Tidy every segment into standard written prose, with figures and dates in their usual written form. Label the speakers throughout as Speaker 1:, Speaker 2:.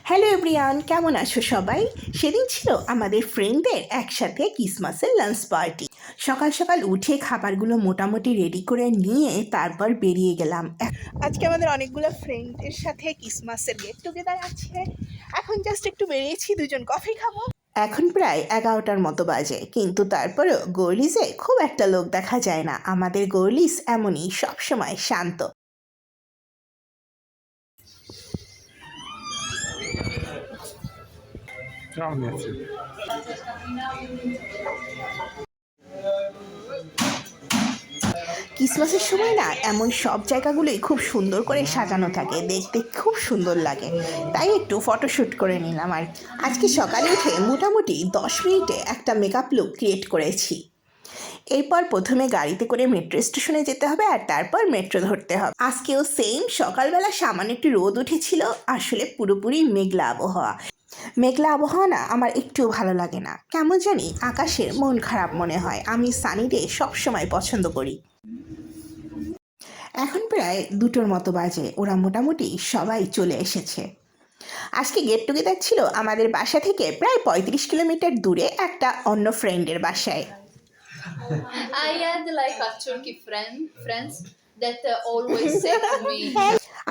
Speaker 1: Hello everyone, কেমন আছো সবাই? সেদিন ছিল আমাদের ফ্রেন্ডদের একসাথে ক্রিসমাসের লাঞ্চ পার্টি। সকাল সকাল উঠে খাবারগুলো মোটামুটি রেডি করে নিয়ে তারপর বেরিয়ে গেলাম। আজকে আমাদের অনেকগুলো ফ্রেন্ডের সাথে ক্রিসমাসের গেট টুগেদার আছে। এখন জাস্ট একটু বেরিয়েছি, দুজন কফি খাবো। এখন প্রায় 11টার মতো বাজে, কিন্তু তারপরেও গর্লিসে খুব একটা লোক দেখা যায় না। আমাদের গর্লিস এমনই, সবসময় শান্ত। ক্রিসমাসের সময় না এমন সব জায়গাগুলোই খুব সুন্দর করে সাজানো থাকে, দেখতে খুব সুন্দর লাগে, তাই একটু ফটোশ্যুট করে নিলাম। আর আজকে সকালে উঠে মোটামুটি 10 মিনিটে একটা মেকআপ লুক ক্রিয়েট করেছি। এরপর প্রথমে গাড়িতে করে মেট্রো স্টেশনে যেতে হবে আর তারপর মেট্রো ধরতে হবে। আজকেও সেম সকালবেলা সামান্য একটু রোদ উঠেছিল, আসলে পুরোপুরি মেঘলা আবহাওয়া। মেঘলা আবহাওয়া না আমার একটুও ভালো লাগে না, কেমন জানি আকাশের মন খারাপ মনে হয়। আমি সানি ডে সবসময় পছন্দ করি। এখন প্রায় 2টোর মতো বাজে, ওরা মোটামুটি সবাই চলে এসেছে। আজকে গেট টুগেদার ছিল আমাদের বাসা থেকে প্রায় 35 কিলোমিটার দূরে একটা অন্য ফ্রেন্ডের বাসায়।
Speaker 2: I had like a Turkey friends that always say to me.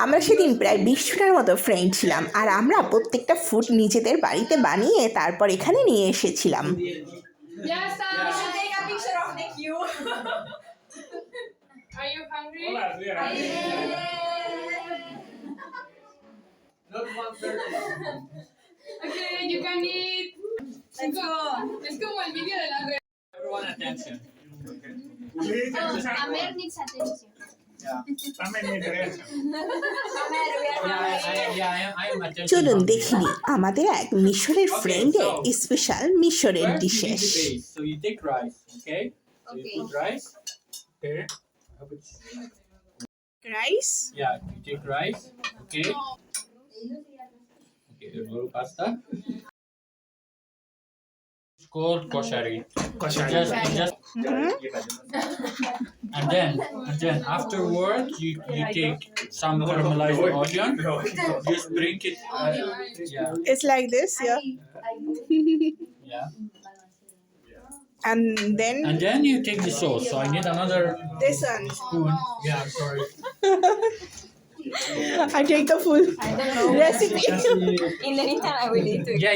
Speaker 1: আমরা সেদিন প্রায় 20টার মতো ফ্রেন্ড ছিলাম, আর আমরা প্রত্যেকটা ফুড নিজেদের বাড়িতে বানিয়ে তারপর এখানে নিয়ে এসেছিলাম।
Speaker 3: Yes, we should take a picture of the queue. Are you hungry?
Speaker 4: Hola, sí,
Speaker 3: Okay, you can eat. Let's go. Es como el vídeo de la red.
Speaker 4: Everyone attention.
Speaker 2: Amer needs attention.
Speaker 4: También me interesa. I am attention.
Speaker 1: চলুন দেখিনি আমাদের এক মিশরের ফ্রেন্ডের special মিশরের dishes.
Speaker 4: So you take rice, okay? So you
Speaker 2: Okay.
Speaker 4: put rice. Okay.
Speaker 1: Rice,
Speaker 4: Yeah, you take rice. Okay. Okay, a little pasta. It's called koshari. Just and then afterward you take some caramelized onion. Just bring it. Yeah.
Speaker 1: it's like this, yeah.
Speaker 4: Yeah.
Speaker 1: And then
Speaker 4: And then you take the sauce. So I need another
Speaker 1: this one.
Speaker 4: spoon. Yeah, sorry.
Speaker 1: I take the full recipe.
Speaker 3: In the meantime, I will eat it.
Speaker 4: Yeah.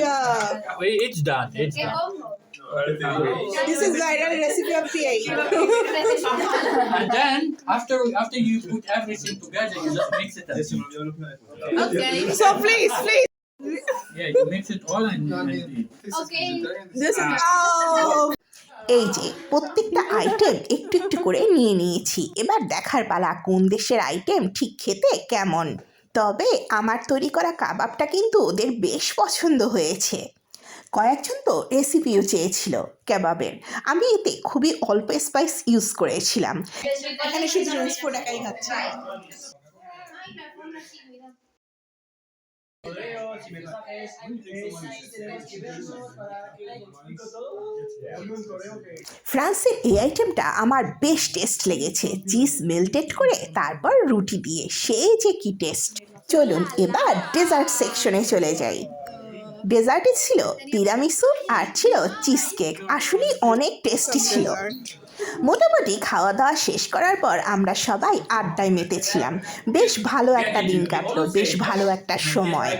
Speaker 1: Yeah.
Speaker 4: It's done. It's done.
Speaker 1: This is viral recipe of PI.
Speaker 4: And then after you put everything together, you just mix it.
Speaker 2: Okay.
Speaker 1: So please.
Speaker 4: Yeah, you mix it all and eat.
Speaker 2: Okay.
Speaker 1: This is এই যে প্রত্যেকটা item একটু একটু করে নিয়ে নিয়েছি। এবার দেখার পালা কোন দেশের আইটেম ঠিক খেতে কেমন। তবে আমার তৈরি করা কাবাবটা কিন্তু ওদের বেশ পছন্দ হয়েছে। কয়েকজন তো রেসিপিও চেয়েছিল কাবাবের। আমি এতে খুবই অল্প স্পাইস ইউজ করেছিলাম। এখানে শুধু জিনিস টাকাই খাচ্ছে। ফ্রান্সের এই আইটেমটা আমার বেশ টেস্ট লেগেছে, চিজ মেল্টেড করে তারপর রুটি দিয়ে, সে যে কি টেস্ট। চলুন এবার ডেজার্ট সেকশনে চলে যাই। ডেজার্টে ছিল তিরামিসু আর ছিল চিজ কেক, আসলে অনেক টেস্টি ছিল। মোটামুটি খাওয়া দাওয়া শেষ করার পর আমরা সবাই আড্ডায় মেতেছিলাম। বেশ ভালো একটা দিন কাটলো, বেশ ভালো একটা সময়।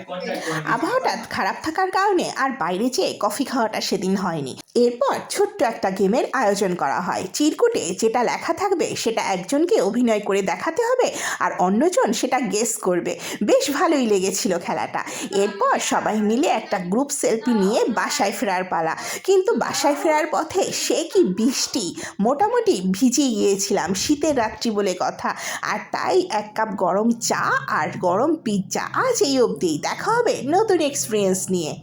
Speaker 1: আবহাওয়াটা খারাপ থাকার কারণে আর বাইরে যেয়ে কফি খাওয়াটা সেদিন হয়নি। এরপর ছোট্ট একটা গেমের আয়োজন করা হয়। চিরকুটে যেটা লেখা থাকবে সেটা একজনকে অভিনয় করে দেখাতে হবে আর অন্যজন সেটা গেস করবে। বেশ ভালোই লেগেছিল খেলাটা। এরপর সবাই মিলে একটা গ্রুপ সেলফি নিয়ে বাসায় ফেরার পালা। কিন্তু বাসায় ফেরার পথে সে কি বৃষ্টি, মোটামুটি ভিজে গিয়েছিলাম, শীতের রাত্রি বলে কথা। আর তাই 1 কাপ গরম চা আর গরম পিৎজা। আজ এই অবধি, দেখা হবে নতুন এক্সপিরিয়েন্স নিয়ে।